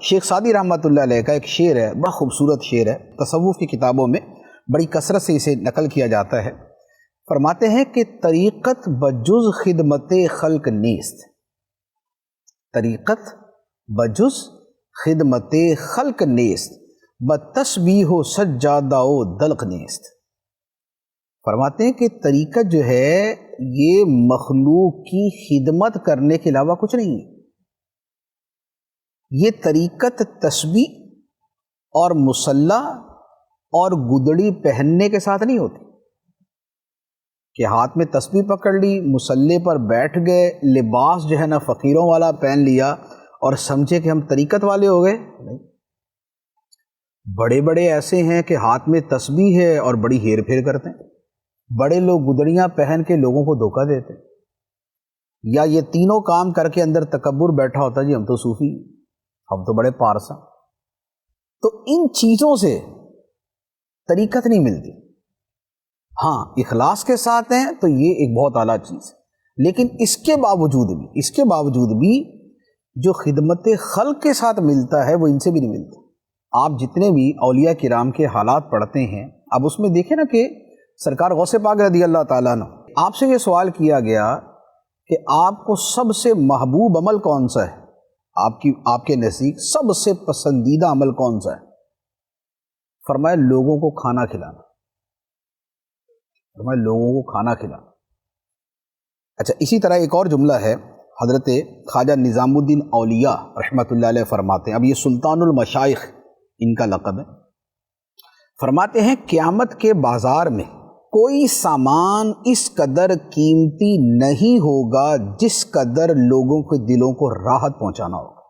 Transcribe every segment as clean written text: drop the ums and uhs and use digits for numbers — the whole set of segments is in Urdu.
شیخ سعدی رحمۃ اللہ علیہ کا ایک شعر ہے، بڑا خوبصورت شعر ہے، تصوف کی کتابوں میں بڑی کثرت سے اسے نقل کیا جاتا ہے۔ فرماتے ہیں کہ طریقت بجز خدمت خلق نیست، طریقت بجز خدمت خلق نیست، بتسبیح و سجادہ و دلق نیست۔ فرماتے ہیں کہ طریقت جو ہے یہ مخلوق کی خدمت کرنے کے علاوہ کچھ نہیں ہے۔ یہ طریقت تسبیح اور مصلی اور گدڑی پہننے کے ساتھ نہیں ہوتی کہ ہاتھ میں تسبیح پکڑ لی، مصلی پر بیٹھ گئے، لباس جو ہے نا فقیروں والا پہن لیا اور سمجھے کہ ہم طریقت والے ہو گئے۔ نہیں، بڑے بڑے ایسے ہیں کہ ہاتھ میں تسبیح ہے اور بڑی ہیر پھیر کرتے ہیں، بڑے لوگ گدڑیاں پہن کے لوگوں کو دھوکہ دیتے ہیں، یا یہ تینوں کام کر کے اندر تکبر بیٹھا ہوتا ہے، جی ہم تو صوفی، ہم تو بڑے پارسا۔ تو ان چیزوں سے طریقت نہیں ملتی۔ ہاں اخلاص کے ساتھ ہیں تو یہ ایک بہت اعلیٰ چیز ہے، لیکن اس کے باوجود بھی جو خدمت خلق کے ساتھ ملتا ہے وہ ان سے بھی نہیں ملتا۔ آپ جتنے بھی اولیاء کرام کے حالات پڑھتے ہیں، اب اس میں دیکھیں نا کہ سرکار غوث پاک رضی اللہ تعالیٰ عنہ، آپ سے یہ سوال کیا گیا کہ آپ کو سب سے محبوب عمل کون سا ہے، آپ کے نزدیک سب سے پسندیدہ عمل کون سا ہے؟ فرمایا لوگوں کو کھانا کھلانا، فرمایا لوگوں کو کھانا کھلانا۔ اچھا، اسی طرح ایک اور جملہ ہے، حضرت خواجہ نظام الدین اولیاء رحمۃ اللہ علیہ فرماتے ہیں، اب یہ سلطان المشائخ ان کا لقب ہے، فرماتے ہیں قیامت کے بازار میں کوئی سامان اس قدر قیمتی نہیں ہوگا جس قدر لوگوں کے دلوں کو راحت پہنچانا ہوگا۔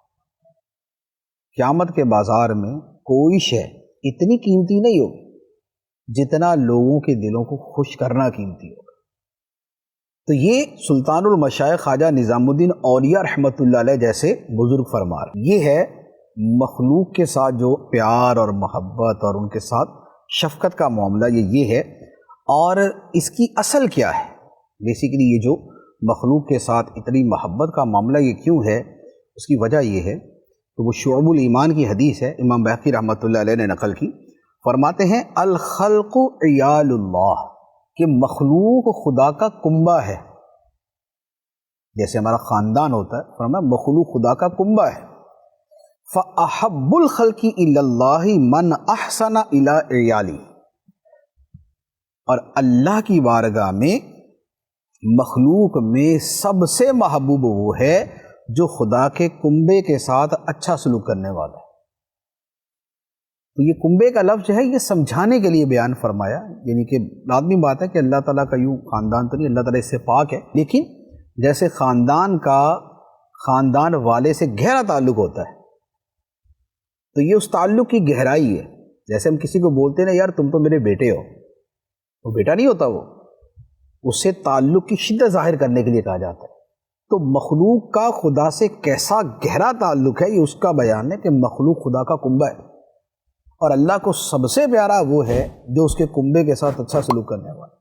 قیامت کے بازار میں کوئی شے اتنی قیمتی نہیں ہوگی جتنا لوگوں کے دلوں کو خوش کرنا قیمتی ہوگا۔ تو یہ سلطان المشائخ خواجہ نظام الدین اولیاء رحمۃ اللہ علیہ جیسے بزرگ فرما رہے ہیں۔ یہ ہے مخلوق کے ساتھ جو پیار اور محبت اور ان کے ساتھ شفقت کا معاملہ، یہ ہے۔ اور اس کی اصل کیا ہے؟ بیسیکلی یہ جو مخلوق کے ساتھ اتنی محبت کا معاملہ یہ کیوں ہے، اس کی وجہ یہ ہے تو وہ شعب الایمان کی حدیث ہے، امام بہقی رحمۃ اللہ علیہ نے نقل کی۔ فرماتے ہیں الخلق عیال اللہ، کہ مخلوق خدا کا کنبہ ہے، جیسے ہمارا خاندان ہوتا ہے، فرمایا مخلوق خدا کا کنبہ ہے۔ فَأَحَبُّ الْخَلْقِ إِلَى اللَّهِ مَنْ أَحْسَنَ إِلَىٰ عِيَالِهِ، اور اللہ کی بارگاہ میں مخلوق میں سب سے محبوب وہ ہے جو خدا کے کنبے کے ساتھ اچھا سلوک کرنے والا ہے۔ تو یہ کنبے کا لفظ جو ہے یہ سمجھانے کے لیے بیان فرمایا، یعنی کہ لازمی بات ہے کہ اللہ تعالیٰ کا یوں خاندان تو نہیں، اللہ تعالیٰ اس سے پاک ہے، لیکن جیسے خاندان کا خاندان والے سے گہرا تعلق ہوتا ہے، تو یہ اس تعلق کی گہرائی ہے۔ جیسے ہم کسی کو بولتے ہیں نا یار تم تو میرے بیٹے ہو، وہ بیٹا نہیں ہوتا، وہ اس سے تعلق کی شدت ظاہر کرنے کے لیے کہا جاتا ہے۔ تو مخلوق کا خدا سے کیسا گہرا تعلق ہے، یہ اس کا بیان ہے کہ مخلوق خدا کا کنبہ ہے، اور اللہ کو سب سے پیارا وہ ہے جو اس کے کنبے کے ساتھ اچھا سلوک کرنے والا ہے۔